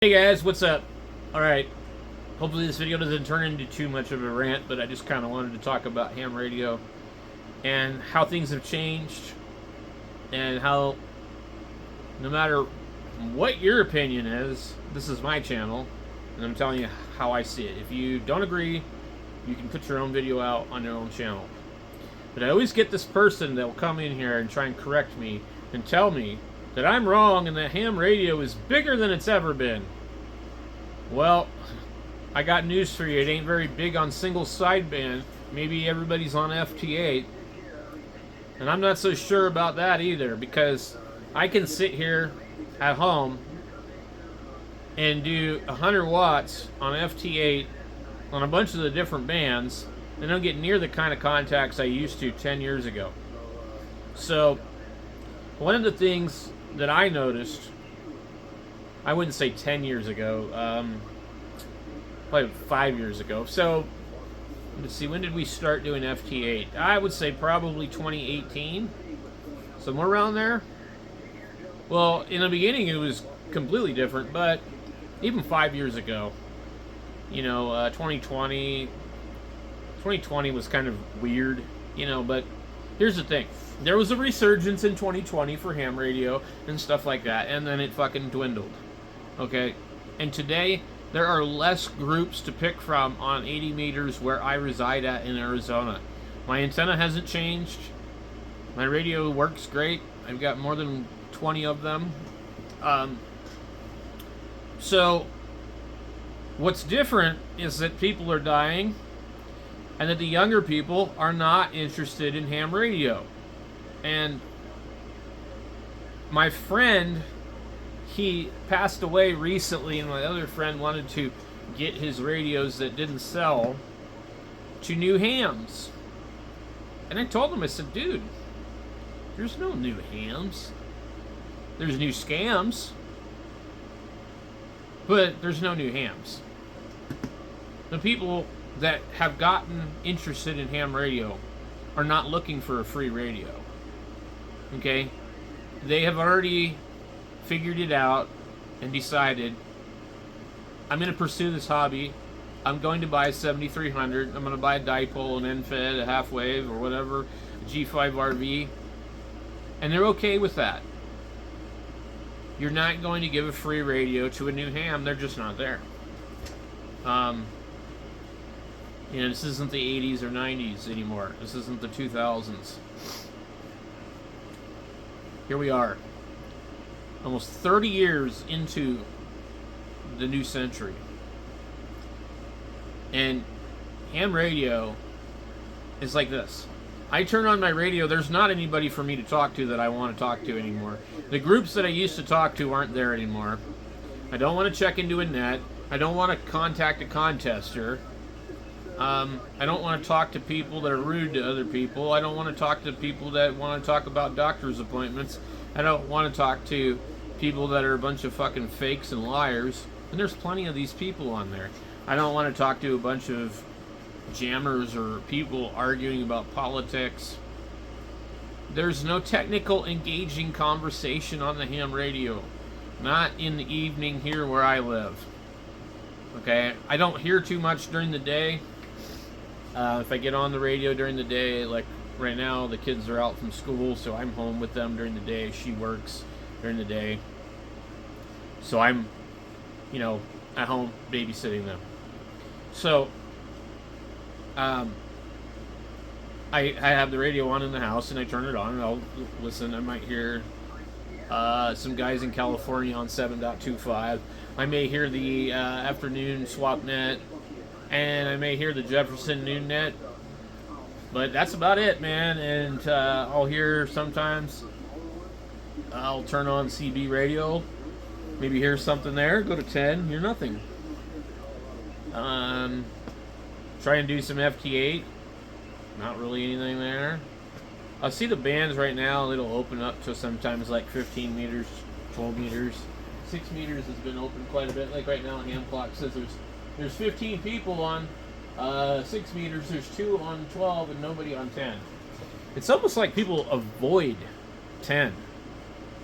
Hey guys, what's up? Alright, hopefully this video doesn't turn into too much of a rant, but I just kind of wanted to talk about ham radio and how things have changed and how no matter what your opinion is, this is my channel and I'm telling you how I see it. If you don't agree, you can put your own video out on your own channel. But I always get this person that will come in here and try and correct me and tell me that I'm wrong and that ham radio is bigger than it's ever been. Well, I got news for you. It ain't very big on single sideband. Maybe everybody's on FT8. And I'm not so sure about that either, because I can sit here at home and do 100 watts on FT8 on a bunch of the different bands and don't get near the kind of contacts I used to 10 years ago. So, one of the things that I noticed, I wouldn't say 10 years ago, probably 5 years ago. So, let's see, when did we start doing FT8? I would say probably 2018, somewhere around there. Well, in the beginning it was completely different, but even 5 years ago, 2020 was kind of weird, but here's the thing. There was a resurgence in 2020 for ham radio and stuff like that, and then it fucking dwindled. Okay? And today, there are less groups to pick from on 80 meters where I reside at in Arizona. My antenna hasn't changed. My radio works great. I've got more than 20 of them. So, what's different is that people are dying, and that the younger people are not interested in ham radio. And my friend, he passed away recently, and my other friend wanted to get his radios that didn't sell to new hams. And I told him, I said, dude, there's no new hams. There's new scams, but there's no new hams. The people that have gotten interested in ham radio are not looking for a free radio. Okay? They have already figured it out and decided, I'm going to pursue this hobby. I'm going to buy a 7300. I'm going to buy a dipole, an end-fed, a half-wave, or whatever, a G5RV. And they're okay with that. You're not going to give a free radio to a new ham. They're just not there. This isn't the 80s or 90s anymore. This isn't the 2000s. Here we are, almost 30 years into the new century. And ham radio is like this. I turn on my radio, there's not anybody for me to talk to that I want to talk to anymore. The groups that I used to talk to aren't there anymore. I don't want to check into a net. I don't want to contact a contester. I don't want to talk to people that are rude to other people. I don't want to talk to people that want to talk about doctor's appointments. I don't want to talk to people that are a bunch of fucking fakes and liars. And there's plenty of these people on there. I don't want to talk to a bunch of jammers or people arguing about politics. There's no technical, engaging conversation on the ham radio. Not in the evening here where I live. Okay? I don't hear too much during the day. If I get on the radio during the day, like right now, the kids are out from school, so I'm home with them during the day. She works during the day. So I'm, at home babysitting them. So, I have the radio on in the house, and I turn it on, and I'll listen. I might hear some guys in California on 7.25. I may hear the afternoon swap net, and I may hear the Jefferson noon net, but that's about it, man. And I'll hear sometimes, I'll turn on CB radio, maybe hear something there, go to 10, hear nothing. Try and do some FT8, not really anything there. I'll see the bands right now, it'll open up to sometimes like 15 meters, 12 meters. 6 meters has been open quite a bit. Like right now, Ham Clock says there's 15 people on 6 meters, there's 2 on 12, and nobody on 10. It's almost like people avoid 10.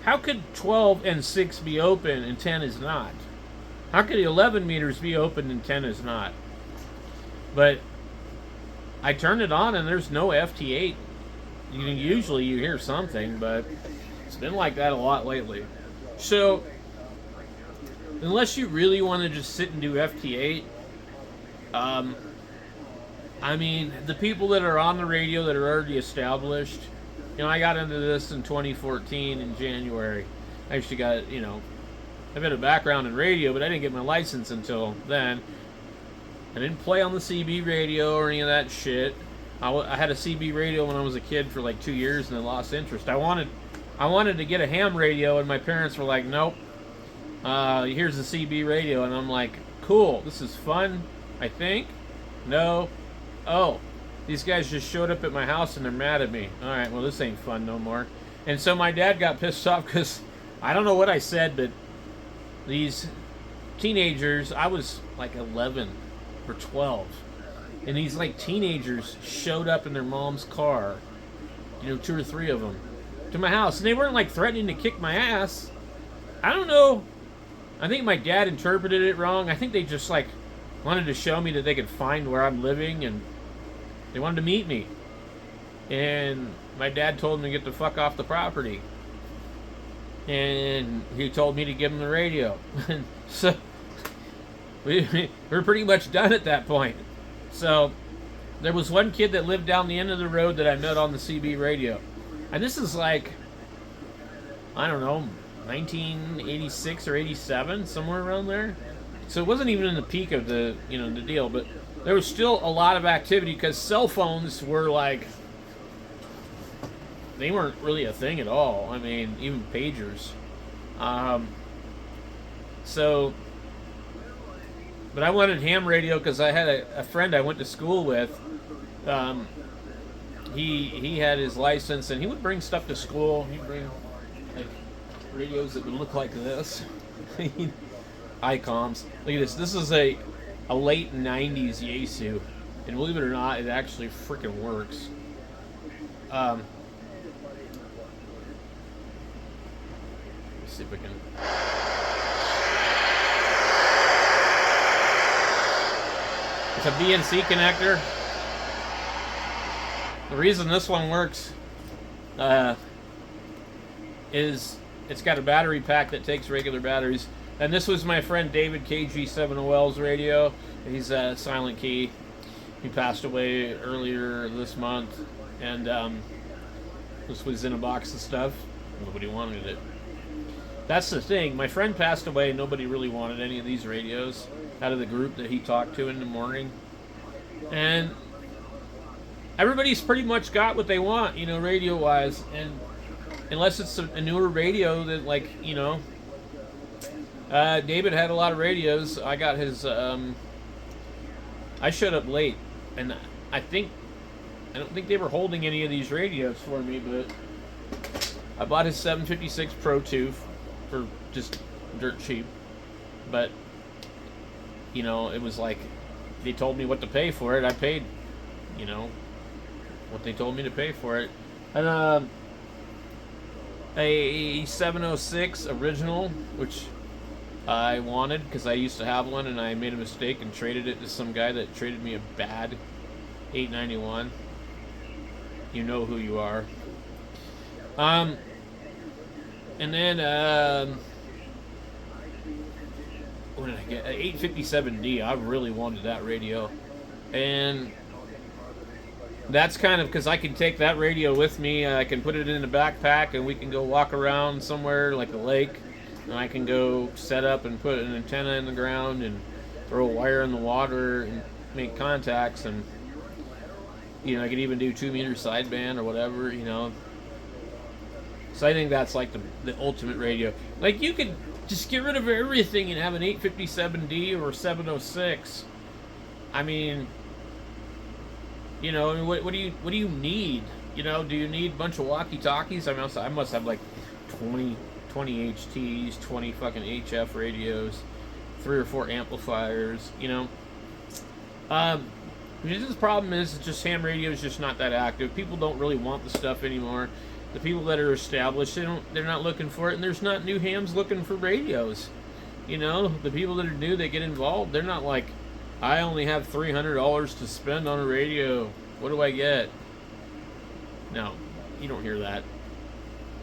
How could 12 and 6 be open and 10 is not? How could 11 meters be open and 10 is not? But I turned it on and there's no FT8. Usually you hear something, but it's been like that a lot lately. So, unless you really want to just sit and do FT8, I mean, the people that are on the radio that are already established, I got into this in 2014 in January. I actually got, I've had a background in radio, but I didn't get my license until then. I didn't play on the CB radio or any of that shit. I had a CB radio when I was a kid for like 2 years and then lost interest. I wanted to get a ham radio, and my parents were like, nope, here's the CB radio. And I'm like, cool, this is fun, I think. No. Oh, these guys just showed up at my house and they're mad at me. All right, well, this ain't fun no more. And so my dad got pissed off because I don't know what I said, but these teenagers, I was like 11 or 12, and these like teenagers showed up in their mom's car, 2 or 3 of them, to my house, and they weren't like threatening to kick my ass. I don't know. I think my dad interpreted it wrong. I think they just like wanted to show me that they could find where I'm living, and they wanted to meet me. And my dad told them to get the fuck off the property. And he told me to give him the radio. So we were pretty much done at that point. So there was one kid that lived down the end of the road that I met on the CB radio. And this is like, I don't know, 1986 or 87, somewhere around there. So it wasn't even in the peak of the, the deal, but there was still a lot of activity because cell phones were like, they weren't really a thing at all. I mean, even pagers. But I wanted ham radio because I had a friend I went to school with. He had his license, and he would bring stuff to school. He'd bring like radios that would look like this. ICOMs. Look at this. This is a late 90s Yaesu. And believe it or not, it actually freaking works. Let's see if I can. It's a BNC connector. The reason this one works is it's got a battery pack that takes regular batteries. And this was my friend David KG70L's radio. He's a Silent Key. He passed away earlier this month. And this was in a box of stuff. Nobody wanted it. That's the thing. My friend passed away. Nobody really wanted any of these radios out of the group that he talked to in the morning. And everybody's pretty much got what they want, radio-wise. And unless it's a newer radio that, like, David had a lot of radios. I got his, I showed up late, and I don't think they were holding any of these radios for me, but I bought his 756 Pro 2 for just dirt cheap. But, it was like, they told me what to pay for it. I paid, what they told me to pay for it. And, a 706 original, which I wanted because I used to have one, and I made a mistake and traded it to some guy that traded me a bad 891. You know who you are. And then what did I get? 857D. I really wanted that radio, and that's kind of because I can take that radio with me. I can put it in a backpack, and we can go walk around somewhere like a lake. And I can go set up and put an antenna in the ground and throw a wire in the water and make contacts. And, I could even do 2-meter sideband or whatever, So I think that's like the ultimate radio. Like, you could just get rid of everything and have an 857D or 706. I mean, what do you need? Do you need a bunch of walkie-talkies? I must have like 20 HTs, 20 fucking HF radios, 3 or 4 amplifiers, The problem is just ham radio is just not that active. People don't really want the stuff anymore. The people that are established, they're not looking for it, and there's not new hams looking for radios. You know, the people that are new that get involved, they're not like, I only have $300 to spend on a radio. What do I get? No, you don't hear that.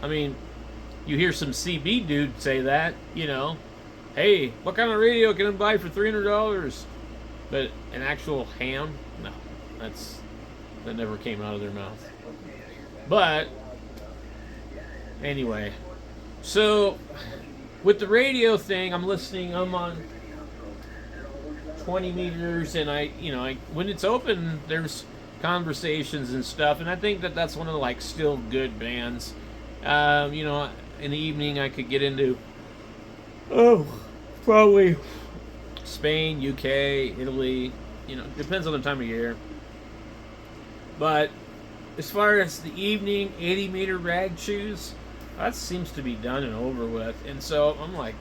I mean, you hear some CB dude say that, you know, hey, what kind of radio can I buy for $300? But an actual ham, no, that never came out of their mouth. But anyway, so with the radio thing, I'm on 20 meters, and when it's open, there's conversations and stuff, and I think that that's one of the like still good bands. In the evening I could get into probably Spain, UK, Italy. Depends on the time of year. But as far as the evening 80-meter rag chews, that seems to be done and over with. And so I'm like,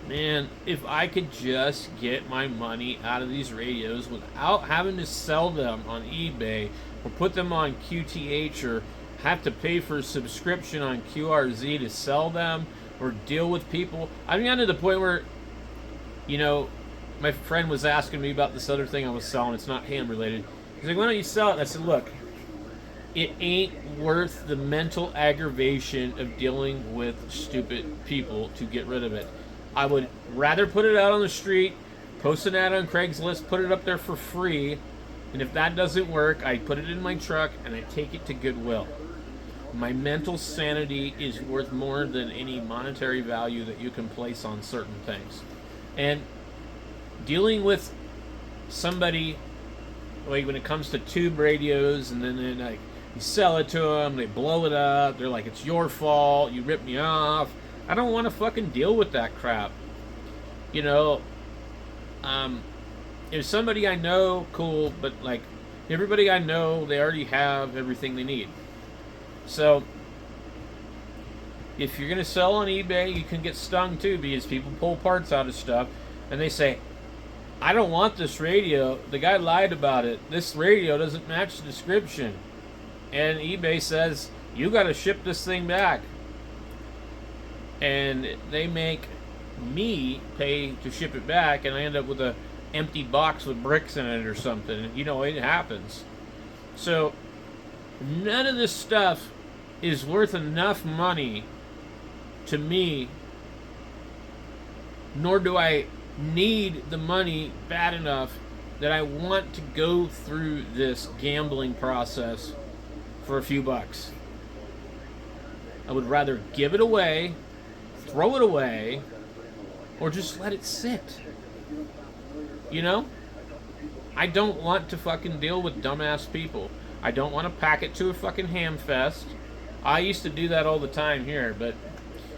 man, if I could just get my money out of these radios without having to sell them on eBay or put them on QTH or have to pay for a subscription on QRZ to sell them or deal with people. I've gotten to the point where, my friend was asking me about this other thing I was selling. It's not ham related. He's like, why don't you sell it? And I said, look, it ain't worth the mental aggravation of dealing with stupid people to get rid of it. I would rather put it out on the street, post an ad on Craigslist, put it up there for free, and if that doesn't work, I put it in my truck and I take it to Goodwill. My mental sanity is worth more than any monetary value that you can place on certain things. And dealing with somebody, like when it comes to tube radios, and then like you sell it to them, they blow it up, they're like, it's your fault, you ripped me off. I don't want to fucking deal with that crap. If somebody I know, cool, but like everybody I know, they already have everything they need. So if you're going to sell on eBay, you can get stung too, because people pull parts out of stuff and they say, I don't want this radio. The guy lied about it. This radio doesn't match the description. And eBay says, you got to ship this thing back. And they make me pay to ship it back, and I end up with a empty box with bricks in it or something. It happens. So none of this stuff is worth enough money to me, nor do I need the money bad enough that I want to go through this gambling process for a few bucks. I would rather give it away, throw it away, or just let it sit. I don't want to fucking deal with dumbass people. I don't want to pack it to a fucking ham fest. I used to do that all the time here, but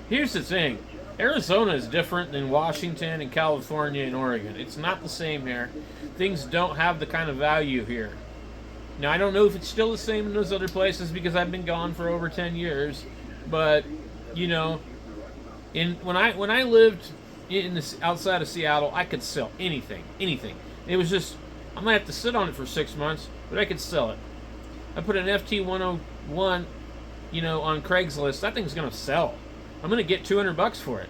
here's the thing. Arizona is different than Washington and California and Oregon. It's not the same here. Things don't have the kind of value here. Now, I don't know if it's still the same in those other places because I've been gone for over 10 years, but, when I lived outside of Seattle, I could sell anything. It was just, I might have to sit on it for 6 months, but I could sell it. I put an FT101, on Craigslist. That thing's gonna sell. I'm gonna get $200 for it.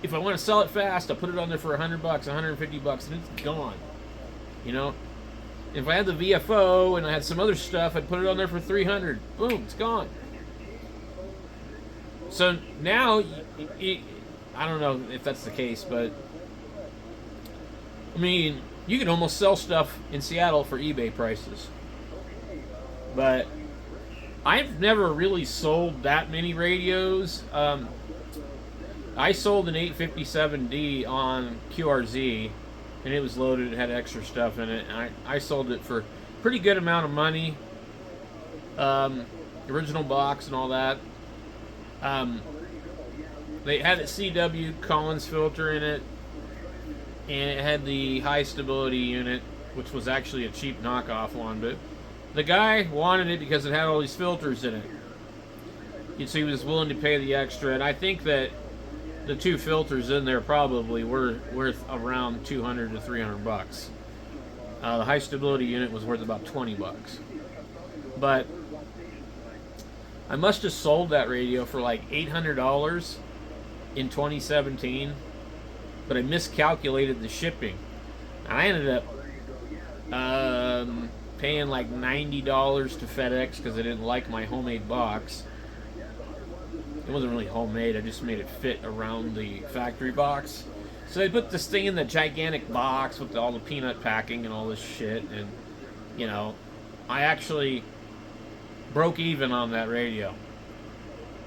If I want to sell it fast, I'll put it on there for $100, $150, and it's gone. If I had the VFO and I had some other stuff, I'd put it on there for $300. Boom, it's gone. So now, I don't know if that's the case, but I mean, you can almost sell stuff in Seattle for eBay prices. But I've never really sold that many radios. I sold an 857D on QRZ, and it was loaded. It had extra stuff in it. And I sold it for a pretty good amount of money. Original box and all that. They had a CW Collins filter in it, and it had the high stability unit, which was actually a cheap knockoff one, but the guy wanted it because it had all these filters in it. So he was willing to pay the extra, and I think that the two filters in there probably were worth around $200 to $300. The high stability unit was worth about $20. But I must have sold that radio for like $800, in 2017, but I miscalculated the shipping. I ended up paying like $90 to FedEx because I didn't like my homemade box. It wasn't really homemade, I just made it fit around the factory box. So they put this thing in the gigantic box with all the peanut packing and all this shit, and, you know, I actually broke even on that radio.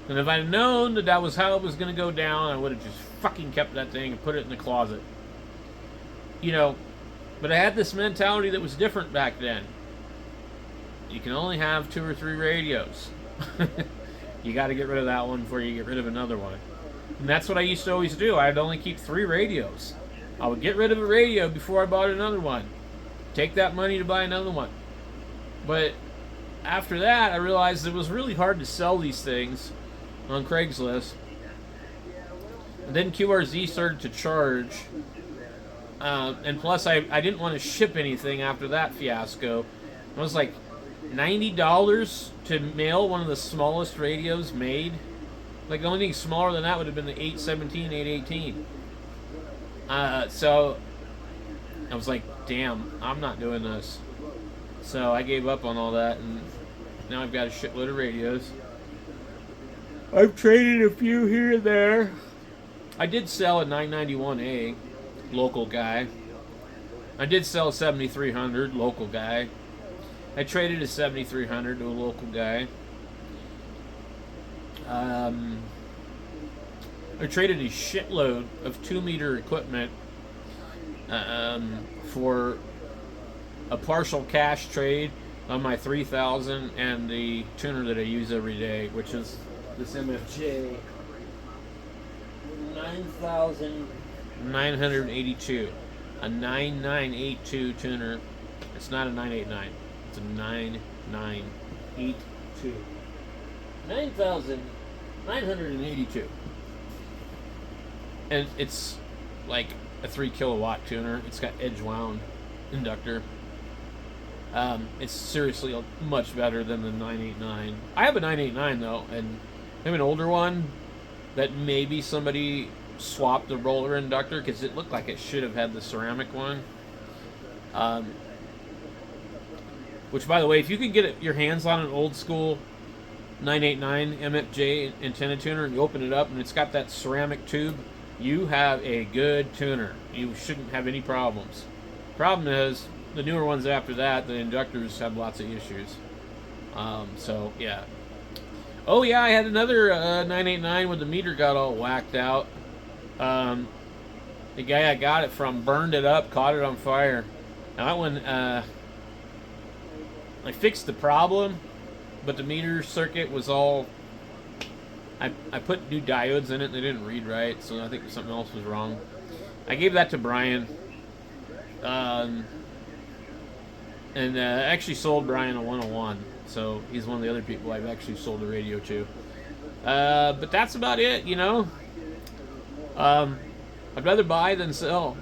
And if I'd known that that was how it was going to go down, I would have just fucking kept that thing and put it in the closet. You know, but I had this mentality that was different back then. You can only have 2 or 3 radios. You got to get rid of that one before you get rid of another one. And that's what I used to always do. I'd only keep 3 radios. I would get rid of a radio before I bought another one. Take that money to buy another one. But after that, I realized it was really hard to sell these things on Craigslist. And then QRZ started to charge. And plus, I didn't want to ship anything after that fiasco. It was like $90 to mail one of the smallest radios made. Like, the only thing smaller than that would have been the 817, 818. So I was like, damn, I'm not doing this. So I gave up on all that, and now I've got a shitload of radios. I've traded a few here and there. I did sell a 991A, local guy. I did sell a 7300, local guy. I traded a 7300 to a local guy. I traded a shitload of 2-meter equipment for a partial cash trade on my 3000 and the tuner that I use every day, which is this MFJ 9982, a 9982 tuner. It's not a 989, it's a 9982. 9,982. And it's like a 3 kilowatt tuner. It's got edge wound inductor. It's seriously much better than the 989. I have a 989 though, and I have an older one that maybe somebody swapped the roller inductor because it looked like it should have had the ceramic one. Which, by the way, if you can get your hands on an old school 989 MFJ antenna tuner and you open it up and it's got that ceramic tube, you have a good tuner. You shouldn't have any problems. Problem is, the newer ones after that, the inductors have lots of issues. So, yeah. Oh, yeah, I had another 989 when the meter got all whacked out. The guy I got it from burned it up, caught it on fire. Now, that one, I fixed the problem, but the meter circuit was all... I put new diodes in it and they didn't read right, so I think something else was wrong. I gave that to Brian. And I actually sold Brian a 101, so he's one of the other people I've actually sold the radio to. But that's about it, you know. I'd rather buy than sell.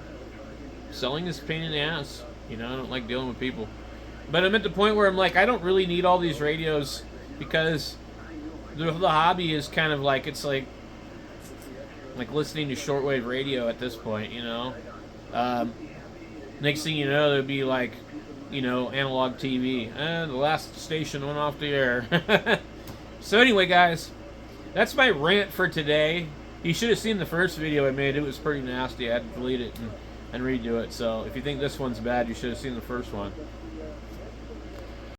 Selling is a pain in the ass. You know, I don't like dealing with people. But I'm at the point where I'm like, I don't really need all these radios because the hobby is kind of like, it's like listening to shortwave radio at this point, you know. Next thing you know, there'll be like, you know, analog TV. And the last station went off the air. So anyway, guys, that's my rant for today. You should have seen the first video I made. It was pretty nasty. I had to delete it and redo it. So if you think this one's bad, you should have seen the first one.